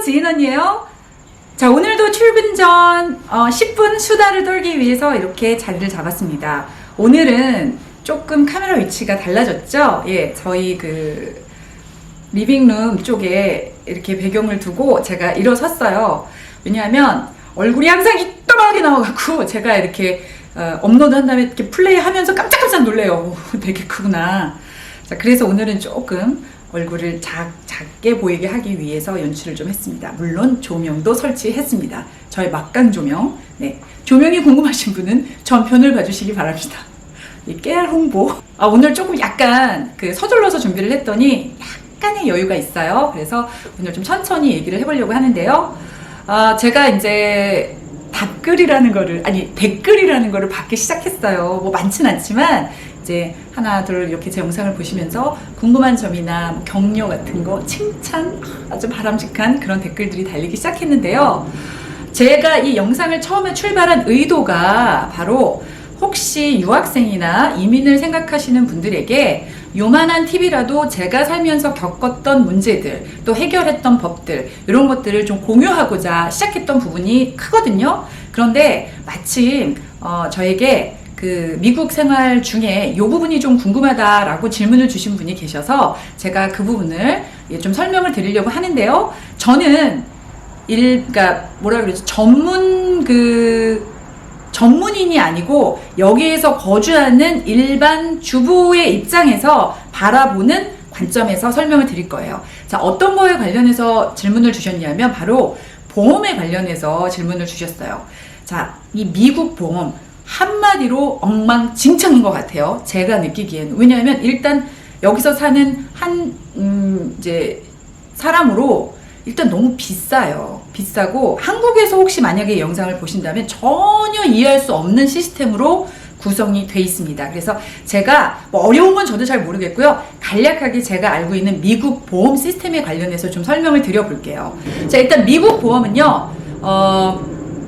지인 언니예요. 자, 오늘도 출근 전 10분 수다를 떨기 위해서 이렇게 자리를 잡았습니다. 오늘은 조금 카메라 위치가 달라졌죠? 예, 저희 그 리빙룸 쪽에 이렇게 배경을 두고 제가 일어섰어요. 왜냐하면 얼굴이 항상 이따만하게 나와갖고 제가 이렇게 업로드 한 다음에 이렇게 플레이 하면서 깜짝깜짝 놀래요. 오, 되게 크구나. 자, 그래서 오늘은 조금 얼굴을 작게 보이게 하기 위해서 연출을 좀 했습니다. 물론 조명도 설치했습니다. 저의 막강 조명. 네, 조명이 궁금하신 분은 전편을 봐주시기 바랍니다. 이 깨알 홍보. 오늘 조금 약간 서둘러서 준비를 했더니 약간의 여유가 있어요. 그래서 오늘 좀 천천히 얘기를 해보려고 하는데요. 제가 이제 댓글이라는 거를 받기 시작했어요. 뭐 많진 않지만 이제 하나 둘 이렇게 제 영상을 보시면서 궁금한 점이나 뭐 격려 같은 거, 칭찬, 아주 바람직한 그런 댓글들이 달리기 시작했는데요. 제가 이 영상을 처음에 출발한 의도가 바로 혹시 유학생이나 이민을 생각하시는 분들에게 요만한 팁이라도 제가 살면서 겪었던 문제들, 또 해결했던 법들, 이런 것들을 좀 공유하고자 시작했던 부분이 크거든요. 그런데 마침 저에게 그 미국 생활 중에 이 부분이 좀 궁금하다라고 질문을 주신 분이 계셔서 제가 그 부분을 좀 설명을 드리려고 하는데요. 저는 그러니까 뭐라 그러지? 전문인이 아니고 여기에서 거주하는 일반 주부의 입장에서 바라보는 관점에서 설명을 드릴 거예요. 자, 어떤 거에 관련해서 질문을 주셨냐면 바로 보험에 관련해서 질문을 주셨어요. 자, 이 미국 보험 한마디로 엉망진창인 것 같아요. 제가 느끼기에는. 왜냐하면 일단 여기서 사는 이제 사람으로 일단 너무 비싸요. 비싸고 한국에서 혹시 만약에 이 영상을 보신다면 전혀 이해할 수 없는 시스템으로 구성이 돼 있습니다. 그래서 제가 뭐 어려운 건 저도 잘 모르겠고요. 간략하게 제가 알고 있는 미국 보험 시스템에 관련해서 좀 설명을 드려볼게요. 자, 일단 미국 보험은요.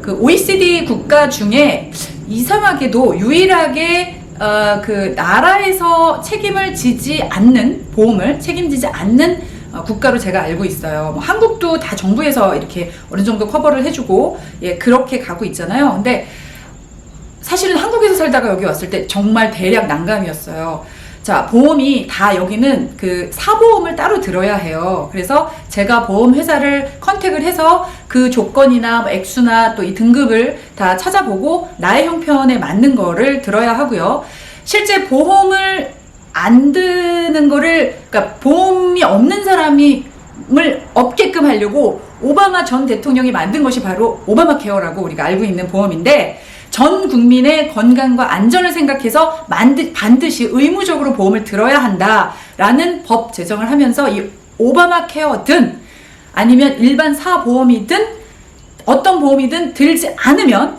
그 OECD 국가 중에 이상하게도 유일하게 그 나라에서 책임을 지지 않는 보험을 책임지지 않는 국가로 제가 알고 있어요. 뭐 한국도 다 정부에서 이렇게 어느 정도 커버를 해주고 그렇게 가고 있잖아요. 근데 사실은 한국에서 살다가 여기 왔을 때 정말 대략 난감이었어요. 자, 보험이 다 여기는 그 사보험을 따로 들어야 해요. 그래서 제가 보험 회사를 컨택을 해서 그 조건이나 뭐 액수나 또 이 등급을 다 찾아보고 나의 형편에 맞는 거를 들어야 하고요. 실제 보험을 안 드는 거를, 그러니까 보험이 없는 사람을 없게끔 하려고 오바마 전 대통령이 만든 것이 바로 오바마 케어라고 우리가 알고 있는 보험인데, 전 국민의 건강과 안전을 생각해서 반드시 의무적으로 보험을 들어야 한다라는 법 제정을 하면서 이 오바마 케어든 아니면 일반 사보험이든 어떤 보험이든 들지 않으면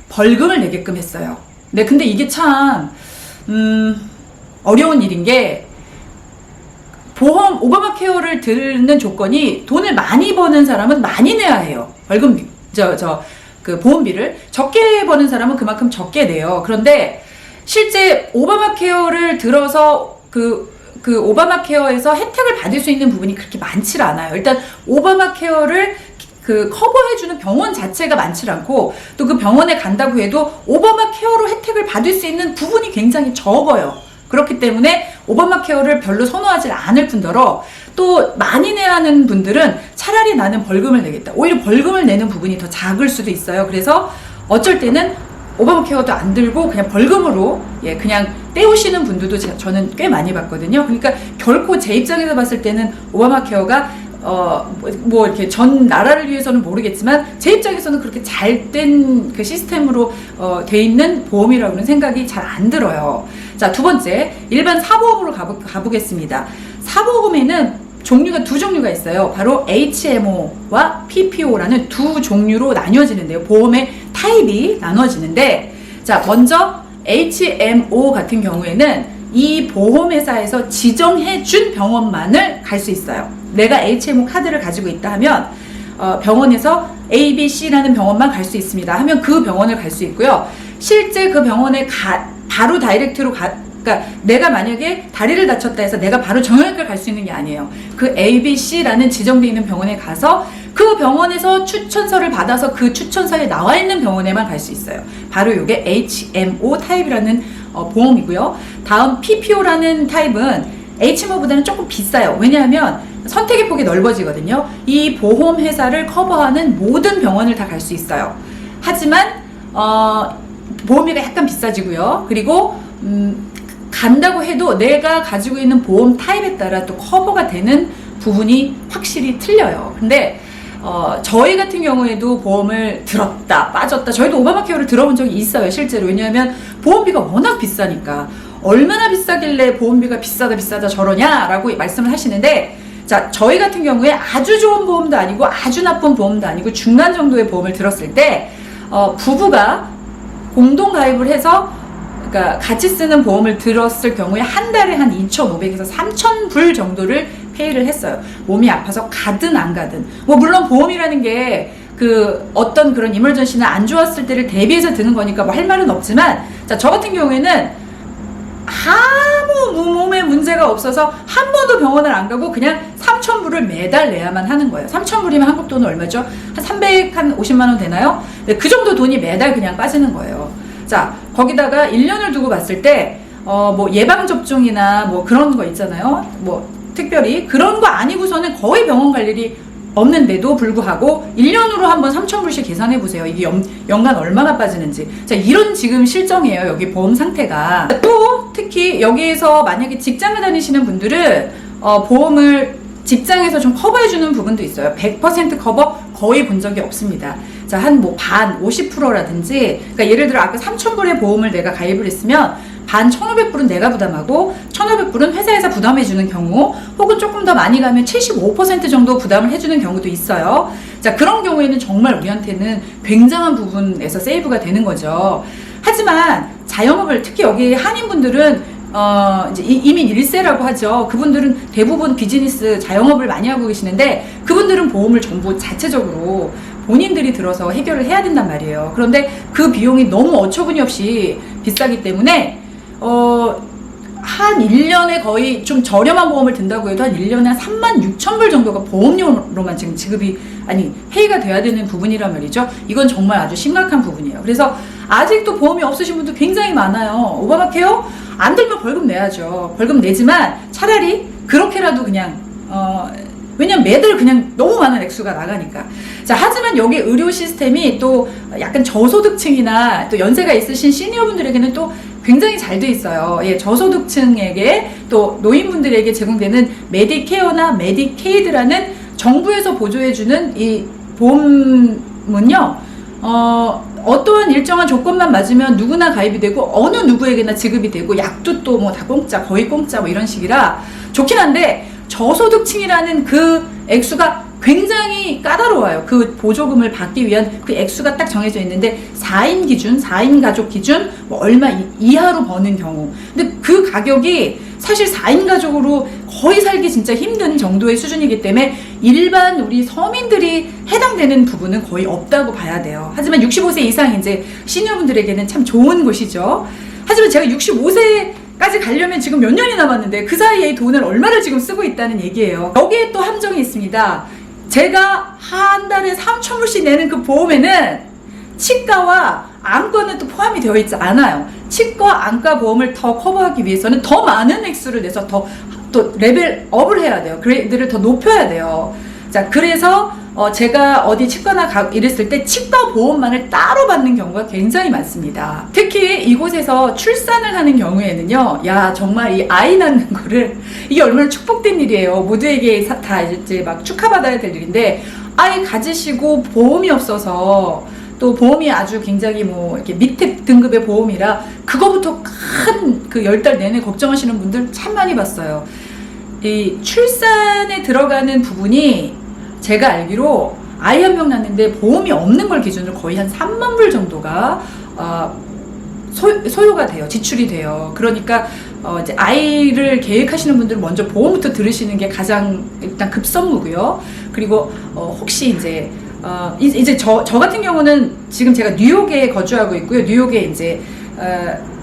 벌금을 내게끔 했어요. 네, 근데 이게 참 어려운 일인 게, 보험 오바마 케어를 들는 조건이 돈을 많이 버는 사람은 많이 내야 해요. 벌금 그 보험비를 적게 버는 사람은 그만큼 적게 내요. 그런데 실제 오바마 케어를 들어서 그 오바마 케어에서 혜택을 받을 수 있는 부분이 그렇게 많지 않아요. 일단 오바마 케어를 커버해주는 병원 자체가 많지 않고, 또 그 병원에 간다고 해도 오바마 케어로 혜택을 받을 수 있는 부분이 굉장히 적어요. 그렇기 때문에 오바마 케어를 별로 선호하지 않을 뿐더러 또 많이 내야 하는 분들은 차라리 나는 벌금을 내겠다. 오히려 벌금을 내는 부분이 더 작을 수도 있어요. 그래서 어쩔 때는 오바마 케어도 안 들고 그냥 벌금으로 그냥 떼우시는 분들도 저는 꽤 많이 봤거든요. 그러니까 결코 제 입장에서 봤을 때는 오바마 케어가 뭐 이렇게 전 나라를 위해서는 모르겠지만 제 입장에서는 그렇게 잘된 그 시스템으로 돼 있는 보험이라고는 생각이 잘 안 들어요. 자, 두 번째, 일반 사보험으로 가보겠습니다. 사보험에는 종류가 두 종류가 있어요. 바로 HMO와 PPO라는 두 종류로 나뉘어지는데요. 보험의 타입이 나눠지는데, 자, 먼저 HMO 같은 경우에는 이 보험회사에서 지정해준 병원만을 갈 수 있어요. 내가 HMO 카드를 가지고 있다 하면 병원에서 ABC라는 병원만 갈 수 있습니다 하면 그 병원을 갈 수 있고요. 실제 그 병원에 바로 다이렉트로 그러니까 내가 만약에 다리를 다쳤다 해서 내가 바로 정형외과를 갈 수 있는 게 아니에요. 그 ABC라는 지정되어 있는 병원에 가서 그 병원에서 추천서를 받아서 그 추천서에 나와 있는 병원에만 갈 수 있어요. 바로 이게 HMO 타입이라는 보험이고요. 다음 PPO라는 타입은 HMO보다는 조금 비싸요. 왜냐하면 선택의 폭이 넓어지거든요. 이 보험 회사를 커버하는 모든 병원을 다 갈 수 있어요. 하지만 보험료가 약간 비싸지고요. 그리고 간다고 해도 내가 가지고 있는 보험 타입에 따라 또 커버가 되는 부분이 확실히 틀려요. 근데 저희 같은 경우에도 보험을 들었다 빠졌다, 저희도 오바마 케어를 들어본 적이 있어요 실제로. 왜냐하면 보험비가 워낙 비싸니까. 얼마나 비싸길래 보험비가 비싸다 저러냐 라고 말씀을 하시는데, 자, 저희 같은 경우에 아주 좋은 보험도 아니고 아주 나쁜 보험도 아니고 중간 정도의 보험을 들었을 때 부부가 공동 가입을 해서, 그러니까 같이 쓰는 보험을 들었을 경우에 한 달에 한 2,500에서 3,000불 정도를 페이를 했어요. 몸이 아파서 가든 안 가든. 뭐 물론 보험이라는 게 그 어떤 그런 이멀전시나 안 좋았을 때를 대비해서 드는 거니까 뭐 할 말은 없지만, 자, 저 같은 경우에는 아무 몸에 문제가 없어서 한 번도 병원을 안 가고 그냥 3,000불을 매달 내야만 하는 거예요. 3,000불이면 한국 돈은 얼마죠? 한 350만 원 되나요? 네, 그 정도 돈이 매달 그냥 빠지는 거예요. 자, 거기다가 1년을 두고 봤을 때 뭐 예방접종이나 뭐 그런 거 있잖아요. 뭐 특별히 그런 거 아니고서는 거의 병원 갈 일이 없는데도 불구하고 1년으로 한번 3,000불씩 계산해 보세요. 이게 연간 얼마나 빠지는지. 자, 이런 지금 실정이에요. 여기 보험 상태가. 또 특히 여기에서 만약에 직장을 다니시는 분들은 보험을 직장에서 좀 커버해 주는 부분도 있어요. 100% 커버 거의 본 적이 없습니다. 자, 한 뭐 반 50%라든지, 그러니까 예를 들어 아까 3,000불의 보험을 내가 가입을 했으면 반 1,500불은 내가 부담하고 1,500불은 회사에서 부담해 주는 경우, 혹은 조금 더 많이 가면 75% 정도 부담을 해주는 경우도 있어요. 자, 그런 경우에는 정말 우리한테는 굉장한 부분에서 세이브가 되는 거죠. 하지만 자영업을, 특히 여기 한인분들은 이제 이민 1세라고 하죠. 그분들은 대부분 비즈니스 자영업을 많이 하고 계시는데, 그분들은 보험을 전부 자체적으로 본인들이 들어서 해결을 해야 된단 말이에요. 그런데 그 비용이 너무 어처구니 없이 비싸기 때문에 한 1년에 거의 좀 저렴한 보험을 든다고 해도 한 1년에 한 36,000불 정도가 보험료로만 지금 지급이, 아니 페이가 돼야 되는 부분이란 말이죠. 이건 정말 아주 심각한 부분이에요. 그래서 아직도 보험이 없으신 분들 굉장히 많아요. 오바마 케어 안 들면 벌금 내야죠. 벌금 내지만 차라리 그렇게라도 그냥 왜냐면 매달 그냥 너무 많은 액수가 나가니까. 자, 하지만 여기 의료 시스템이 또 약간 저소득층이나 또 연세가 있으신 시니어분들에게는 또 굉장히 잘 돼 있어요. 예, 저소득층에게 또 노인분들에게 제공되는 메디케어나 메디케이드라는 정부에서 보조해주는 이 보험은요, 어떠한 일정한 조건만 맞으면 누구나 가입이 되고 어느 누구에게나 지급이 되고, 약도 또 뭐 다 공짜, 거의 공짜 뭐 이런 식이라 좋긴 한데, 저소득층이라는 그 액수가 굉장히 까다로워요. 그 보조금을 받기 위한 그 액수가 딱 정해져 있는데 4인 기준, 4인 가족 기준 뭐 얼마 이하로 버는 경우. 근데 그 가격이 사실 4인 가족으로 거의 살기 진짜 힘든 정도의 수준이기 때문에 일반 우리 서민들이 해당되는 부분은 거의 없다고 봐야 돼요. 하지만 65세 이상 이제 시니어분들에게는 참 좋은 곳이죠. 하지만 제가 65세까지 가려면 지금 몇 년이 남았는데 그 사이에 돈을 얼마를 지금 쓰고 있다는 얘기예요. 여기에 또 함정이 있습니다. 제가 한 달에 3,000불씩 내는 그 보험에는 치과와 안과는 또 포함이 되어 있지 않아요. 치과, 안과 보험을 더 커버하기 위해서는 더 많은 액수를 내서 또 레벨업을 해야 돼요. 그레이드를 더 높여야 돼요. 자, 그래서 제가 어디 치과나 이랬을 때 치과 보험만을 따로 받는 경우가 굉장히 많습니다. 특히 이곳에서 출산을 하는 경우에는요, 야, 정말 이 아이 낳는 거를, 이게 얼마나 축복된 일이에요. 모두에게 다 이제 막 축하받아야 될 일인데, 아이 가지시고 보험이 없어서, 또 보험이 아주 굉장히 뭐 이렇게 밑에 등급의 보험이라 그거부터 큰 그 10달 내내 걱정하시는 분들 참 많이 봤어요. 이 출산에 들어가는 부분이 제가 알기로 아이 한 명 낳는데 보험이 없는 걸 기준으로 거의 한 3만 불 정도가 소요가 돼요. 지출이 돼요. 그러니까 이제 아이를 계획하시는 분들은 먼저 보험부터 들으시는 게 가장 일단 급선무고요. 그리고 혹시 이제 저 같은 경우는 지금 제가 뉴욕에 거주하고 있고요. 뉴욕에 이제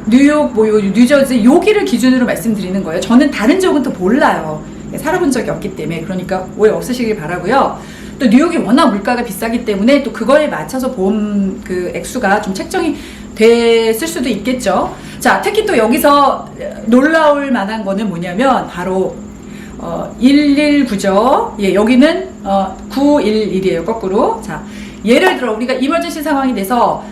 뉴욕, 뉴저지 여기를 기준으로 말씀드리는 거예요. 저는 다른 지역은 또 몰라요. 살아본 적이 없기 때문에. 그러니까 오해 없으시길 바라고요. 또 뉴욕이 워낙 물가가 비싸기 때문에 또 그거에 맞춰서 보험 그 액수가 좀 책정이 됐을 수도 있겠죠. 자, 특히 또 여기서 놀라울 만한 거는 뭐냐면 바로 119죠. 예, 여기는 911이에요. 거꾸로. 자, 예를 들어 우리가 이머전시 상황이 돼서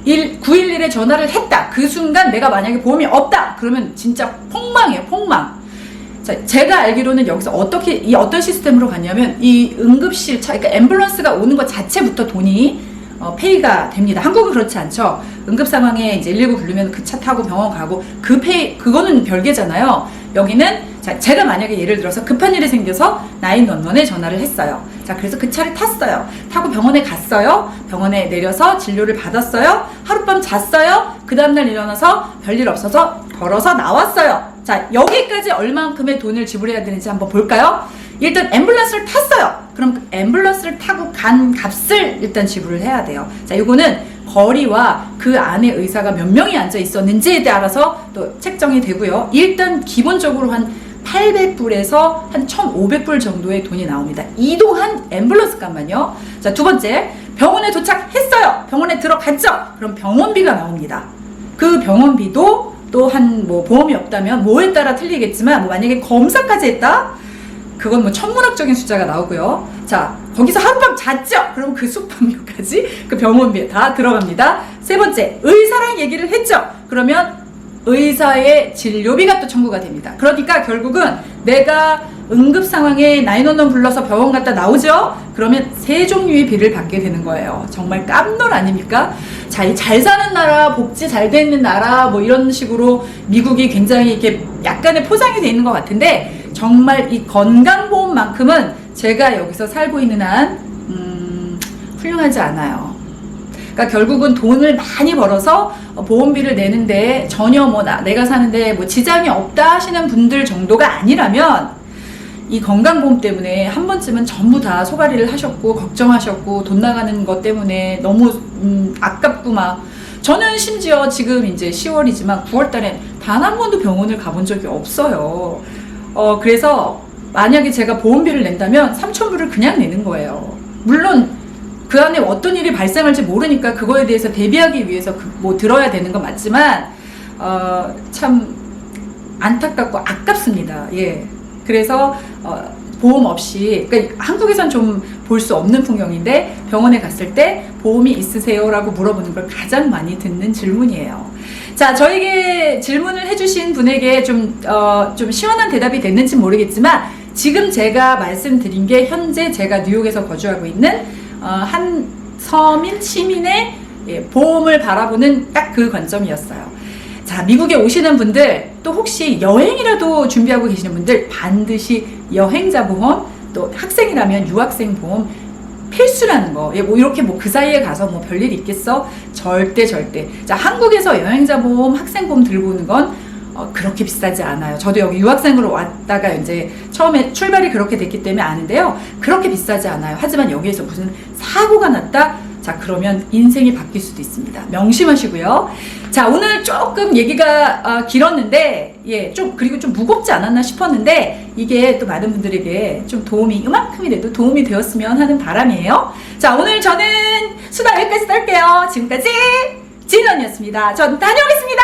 911에 전화를 했다. 그 순간 내가 만약에 보험이 없다. 그러면 진짜 폭망이에요. 폭망. 자, 제가 알기로는 여기서 어떤 시스템으로 갔냐면 이 응급실 그러니까 앰뷸런스가 오는 것 자체부터 돈이 페이가 됩니다. 한국은 그렇지 않죠. 응급 상황에 이제 119 부르면 그 차 타고 병원 가고 그거는 별개잖아요. 여기는 자, 제가 만약에 예를 들어서 급한 일이 생겨서 911에 전화를 했어요. 자, 그래서 그 차를 탔어요. 타고 병원에 갔어요. 병원에 내려서 진료를 받았어요. 하룻밤 잤어요. 그 다음날 일어나서 별일 없어서 걸어서 나왔어요. 자, 여기까지 얼만큼의 돈을 지불해야 되는지 한번 볼까요? 일단 앰뷸런스를 탔어요. 그럼 그 앰뷸런스를 타고 간 값을 일단 지불을 해야 돼요. 자, 이거는 거리와 그 안에 의사가 몇 명이 앉아 있었는지에 따라서 또 책정이 되고요. 일단 기본적으로 한 800불에서 한 1,500불 정도의 돈이 나옵니다. 이동한 앰뷸런스 값만요. 자, 두 번째, 병원에 도착했어요. 병원에 들어갔죠. 그럼 병원비가 나옵니다. 그 병원비도 또 한 뭐 보험이 없다면 뭐에 따라 틀리겠지만 뭐 만약에 검사까지 했다? 그건 뭐 천문학적인 숫자가 나오고요. 자, 거기서 하룻밤 잤죠? 그럼 그 숙박료까지 그 병원비에 다 들어갑니다. 세 번째, 의사랑 얘기를 했죠? 그러면 의사의 진료비가 또 청구가 됩니다. 그러니까 결국은 내가 응급 상황에 911 불러서 병원 갔다 나오죠? 그러면 세 종류의 비를 받게 되는 거예요. 정말 깜놀 아닙니까? 자, 이 잘 사는 나라, 복지 잘 돼 있는 나라, 뭐 이런 식으로 미국이 굉장히 이렇게 약간의 포장이 돼 있는 것 같은데, 정말 이 건강보험만큼은 제가 여기서 살고 있는 한, 훌륭하지 않아요. 그러니까 결국은 돈을 많이 벌어서 보험비를 내는데 전혀 뭐 내가 사는데 뭐 지장이 없다 하시는 분들 정도가 아니라면 이 건강보험 때문에 한 번쯤은 전부 다 소가리를 하셨고 걱정하셨고 돈 나가는 것 때문에 너무 아깝고 막 저는 심지어 지금 이제 10월이지만 9월달에 단 한 번도 병원을 가본 적이 없어요. 그래서 만약에 제가 보험비를 낸다면 3,000불을 그냥 내는 거예요. 물론 그 안에 어떤 일이 발생할지 모르니까 그거에 대해서 대비하기 위해서 뭐 들어야 되는 건 맞지만 참 안타깝고 아깝습니다. 예. 그래서 보험 없이, 그러니까 한국에선 좀 볼 수 없는 풍경인데 병원에 갔을 때 보험이 있으세요? 라고 물어보는 걸 가장 많이 듣는 질문이에요. 자, 저에게 질문을 해주신 분에게 좀 시원한 대답이 됐는지 모르겠지만 지금 제가 말씀드린 게 현재 제가 뉴욕에서 거주하고 있는 한 서민 시민의 보험을 바라보는 딱 그 관점이었어요. 자, 미국에 오시는 분들, 또 혹시 여행이라도 준비하고 계시는 분들 반드시 여행자 보험, 또 학생이라면 유학생 보험 필수라는 거. 뭐 이렇게 뭐 그 사이에 가서 뭐 별일 있겠어? 절대. 자, 한국에서 여행자 보험, 학생 보험 들고 오는 건 그렇게 비싸지 않아요. 저도 여기 유학생으로 왔다가 이제 처음에 출발이 그렇게 됐기 때문에 아는데요. 그렇게 비싸지 않아요. 하지만 여기에서 무슨 사고가 났다? 자, 그러면 인생이 바뀔 수도 있습니다. 명심하시고요. 자, 오늘 조금 얘기가 길었는데, 예, 그리고 좀 무겁지 않았나 싶었는데, 이게 또 많은 분들에게 좀 이만큼이라도 도움이 되었으면 하는 바람이에요. 자, 오늘 저는 수다 여기까지 떨게요. 지금까지 진언니였습니다. 전 다녀오겠습니다.